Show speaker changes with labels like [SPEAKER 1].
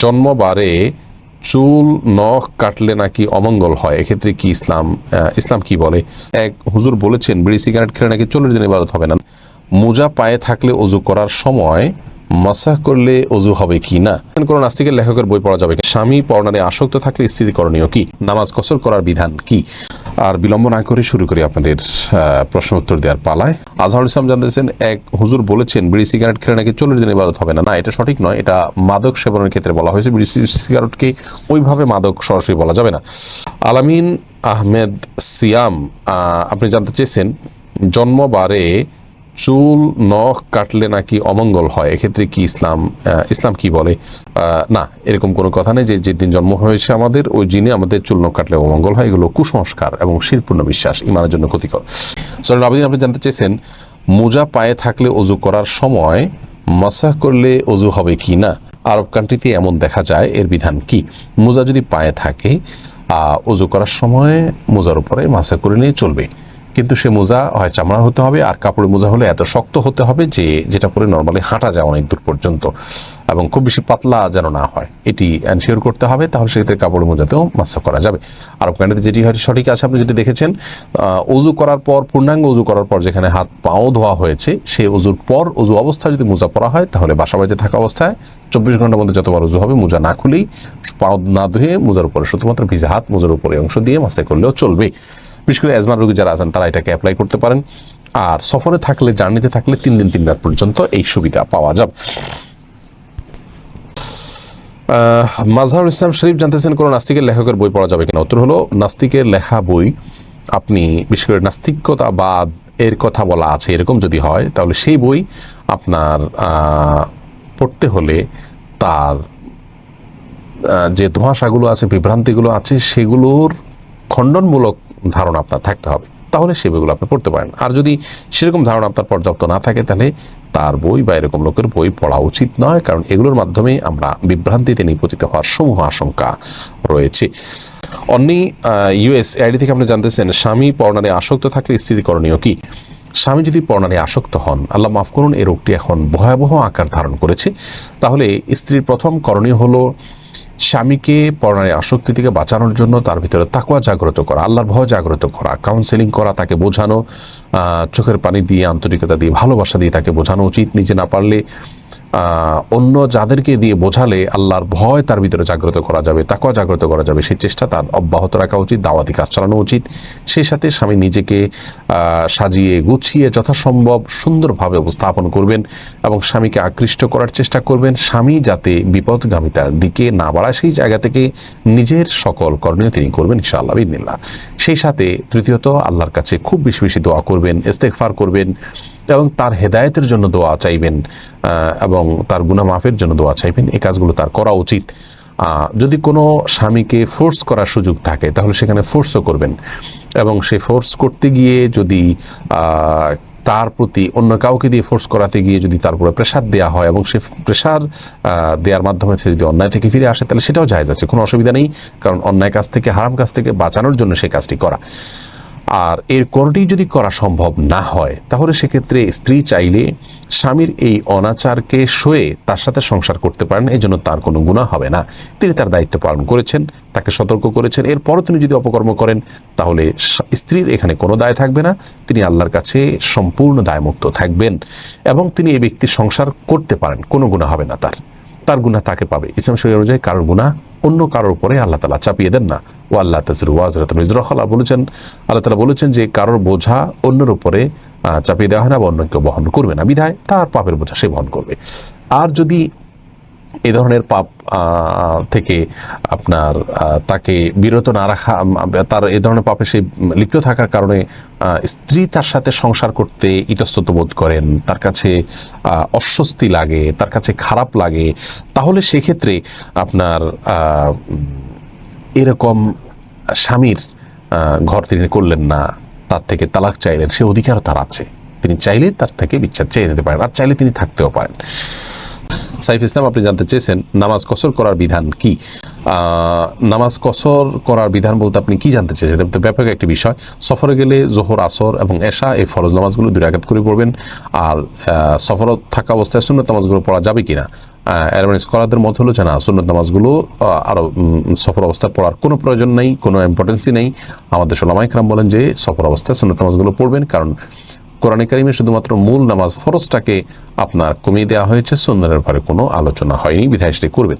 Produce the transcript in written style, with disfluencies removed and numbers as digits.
[SPEAKER 1] জন্মবারে চুল নখ কাটলে নাকি অমঙ্গল হয়, এক্ষেত্রে কি ইসলাম কি বলে? এক হুজুর বলেছেন বিড়ি সিগারেট খেলে নাকি 40 দিন ইবাদত হবে না। মোজা পায়ে থাকলে অজু করার সময় মাসাহ করলে অজু হবে কি না? কোন নাস্তিকের লেখকের বই পড়া যাবে কি? স্বামী পরনারে আসক্ত থাকলে স্ত্রীর করণীয় কি? নামাজ কসর করার বিধান কি? আর বিলম্ব না করে শুরু করি আপনাদের প্রশ্ন উত্তর দেওয়ার পালায়। আজহারুল ইসলাম জানতেছেন, এক হুজুর বলেছেন বিড়ি সিগারেট খেলে নাকি 40 দিন ইবাদত হবে না। না, এটা সঠিক নয়। এটা মাদক সেবনের ক্ষেত্রে বলা হয়েছে। বিড়ি সিগারেটকে ওইভাবে মাদক সরাসরি বলা যাবে না। আলামিন আহমেদ সিয়াম আপনি জানতে চেয়েছেন, জন্মবারে চুল নখ কাটলে নাকি অমঙ্গল হয়, এক্ষেত্রে কি ইসলাম কি বলে? না, এরকম কোনো কথা নেই যে যেদিন জন্ম হয়েছে আমাদের ওই দিনে আমাদের চুল নখ কাটলে অমঙ্গল হয়। এগুলো কুসংস্কার এবং শিরপূর্ণ বিশ্বাস, ইমানের জন্য ক্ষতিকর। সরেন আবেদিন আপনি জানতে চেয়েছেন, মোজা পায়ে থাকলে অজু করার সময় মাসাহ করলে অজু হবে কি না? আরব কান্ট্রিতে এমন দেখা যায়, এর বিধান কি? মোজা যদি পায়ে থাকে অজু করার সময় মোজার উপরে মাসাহ করে নিয়ে চলবে, কিন্তু সে মোজা হয় চামড়ার হতে হবে, আর কাপড়ের মোজা হলে এত শক্ত হতে হবে যে যেটা পরে নর্মালি হাঁটা যায় অনেক দূর পর্যন্ত, এবং খুব বেশি পাতলা যেন না হয়, এটি এনশিওর করতে হবে। তাহলে সেক্ষেত্রে কাপড়ের মোজাতেও মাসাহ করা যাবে। আরব কান্ট্রিতে যেটি হয় সঠিক আছে, আপনি যেটি দেখেছেন, অজু করার পর, পূর্ণাঙ্গ অজু করার পর যেখানে হাত পাও ধোয়া হয়েছে, সেই অজুর পর অজু অবস্থায় যদি মোজা পরা হয়, তাহলে বাসা বাড়িতে থাকা অবস্থায় 24 ঘন্টার মধ্যে যতবার অজু হবে মোজা না খুলেই, পাও না ধুয়ে মোজার উপরে শুধুমাত্র ভিজা হাত মোজার উপরে অংশ দিয়ে মাসাহ করলেও চলবে। বিশেষ করে অ্যাজমার রোগী যারা আছেন তারা এটাকে অ্যাপ্লাই করতে পারেন। আর সফরে থাকলে, জার্নিতে থাকলে 3 দিন 3 রাত পর্যন্ত এই সুবিধা পাওয়া যাবে। মাজহারুল ইসলাম শরীফ জানতেছেন, কোন নাস্তিকের লেখকের বই পড়া যাবে কিনা? উত্তর হলো, নাস্তিকের লেখা বই, আপনি বিশেষ করে নাস্তিকতাবাদ এর কথা বলা আছে এরকম যদি হয়, তাহলে সেই বই আপনার পড়তে হলে তার যে ধোঁয়াশাগুলো আছে, বিভ্রান্তিগুলো আছে, সেগুলোর খণ্ডনমূলক ধারণা আপনার থাকতে হবে, তাহলে সে বইগুলো আপনি পড়তে পারেন। আর যদি সেরকম ধারণা আপনার পর্যাপ্ত না থাকে, তাহলে তার বই বা এরকম লোকের বই পড়া উচিত নয়, কারণ এগুলোর মাধ্যমে আমরা বিভ্রান্তিতে নিপতিত হওয়ার সমূহ আশঙ্কা রয়েছে। অন্যী ইউএস আইডি থেকে আপনি জানতেছেন, স্বামী পরনারে আসক্ত থাকলে স্ত্রীর করণীয় কি? স্বামী যদি পরনারে আসক্ত হন, আল্লাহ মাফ করুন, এই রোগটি এখন ভয়াবহ আকার ধারণ করেছে, তাহলে স্ত্রীর প্রথম করণীয় হলো স্বামীকে পরনারী আসক্তি থেকে বাঁচানোর জন্য তার ভিতরে তাকওয়া জাগ্রত করা, আল্লাহর ভয় জাগ্রত করা, কাউন্সেলিং করা, তাকে বোঝানো, চোখের পানি দিয়ে, আন্তরিকতা দিয়ে, ভালোবাসা দিয়ে তাকে বোঝানো উচিত। নিজে না পারলে অন্য যাদেরকে দিয়ে বোঝালে আল্লাহর ভয় তার ভিতরে জাগ্রত করা যাবে, তাকওয়া জাগ্রত করা যাবে, সেই চেষ্টা তার অব্যাহত রাখা উচিত, দাওয়াতি কাজ চালানো উচিত। সেই সাথে স্বামী নিজেকে সাজিয়ে গুছিয়ে যথাসম্ভব সুন্দরভাবে উপস্থাপন করবেন এবং স্বামীকে আকৃষ্ট করার চেষ্টা করবেন। স্বামী যাতে বিপদগামিতার দিকে না বাড়ায়, সেই জায়গা থেকে নিজের সকল করণীয় তিনি করবেন ইনশাআল্লাহ বিইذনিল্লাহ। সেই সাথে তৃতীয়ত, আল্লাহর কাছে খুব বেশি বেশি দোয়া করবেন, ইস্তেগফার করবেন এবং তার হেদায়েতের জন্য দোয়া চাইবেন এবং তার গুনাহ মাফের জন্য দোয়া চাইবেন। এই কাজগুলো তার করা উচিত। যদি কোনো স্বামীকে ফোর্স করার সুযোগ থাকে, তাহলে সেখানে ফোর্সও করবেন, এবং সেই ফোর্স করতে গিয়ে যদি তার প্রতি অন্য কাউকে দিয়ে ফোর্স করাতে গিয়ে যদি তারপরে প্রেশার দেওয়া হয় এবং সে প্রেশার দেওয়ার মাধ্যমে সে যদি অন্যায় থেকে ফিরে আসে, তাহলে সেটাও জায়েজ আছে, কোনো অসুবিধা নেই, কারণ অন্যায় কাজ থেকে, হারাম কাজ থেকে বাঁচানোর জন্য সেই কাজটি করা। আর এর কোনটি যদি করা সম্ভব না হয়, তাহলে সেক্ষেত্রে স্ত্রী চাইলে স্বামীর এই অনাচারকে সয়ে তার সাথে সংসার করতে পারেন, এই জন্য তার কোনো গুনাহ হবে না। তিনি তার দায়িত্ব পালন করেছেন, তাকে সতর্ক করেছেন, এরপরও তিনি যদি অপকর্ম করেন, তাহলে স্ত্রীর এখানে কোনো দায় থাকবে না, তিনি আল্লাহর কাছে সম্পূর্ণ দায়মুক্ত থাকবেন এবং তিনি এই ব্যক্তির সংসার করতে পারেন, কোনো গুনাহ হবে না, তার গুনাহ তাকে পাবে। ইসলাম শরীয়ত অনুযায়ী কারোর গুনাহ অন্য কারোর উপরে আল্লাহ তাআলা চাপিয়ে দেন না। ও আল্লাহ তাযিরু ওয়াজিরাতুন বিজরা উখরা বলেছেন, আল্লাহ তাআলা বলেছেন যে কারোর বোঝা অন্যের উপরে চাপিয়ে দেওয়া হয় না বা অন্য কেউ বহন করবে না, বিধায় তার পাপের বোঝা সে বহন করবে। আর যদি এই ধরনের পাপ থেকে আপনার তাকে বিরত না রাখা, তার এই ধরনের পাপে সে লিপ্ত থাকার কারণে স্ত্রী তার সাথে সংসার করতে ইতস্তত বোধ করেন, তার কাছে অস্বস্তি লাগে, তার কাছে খারাপ লাগে, তাহলে সেক্ষেত্রে আপনার এরকম স্বামীর ঘর তিনি করলেন না, তার থেকে তালাক চাইলেন, সে অধিকারও তার আছে, তিনি চাইলে তার থেকে বিচ্ছেদ চেয়ে নিতে পারেন, আর চাইলে তিনি থাকতেও পারেন। সাইফ ইসলাম আপনি জানতে চেয়েছেন, নামাজ কসর করার বিধান কি? নামাজ কসর করার বিধান বলতে আপনি কি জানতে চাইছেন? এটা তো ব্যাপক একটি বিষয়। সফরে গেলে জোহর, আসর এবং এশা এই ফরজ নামাজগুলো 2 রাকাত করে পড়বেন। আর সফর থাকা অবস্থায় সুন্নত নামাজগুলো পড়া যাবে কিনা, এর মানে স্কলারদের মত হলো যে না, সুন্নত নামাজগুলো আরও সফর অবস্থায় পড়ার কোনো প্রয়োজন নেই, কোনো ইম্পর্টেন্সই নেই। আমাদের ওলামা ইকরাম বলেন যে সফর অবস্থায় সুন্নত নামাজগুলো পড়বেন, কারণ কোরআনে কারিমে শুধুমাত্র মূল নামাজ ফরজটাকে আপনার কমিয়ে দেওয়া হয়েছে, সুন্নতের ব্যাপারে কোনো আলোচনা হয়নি, বিধায় সেটি করবেন।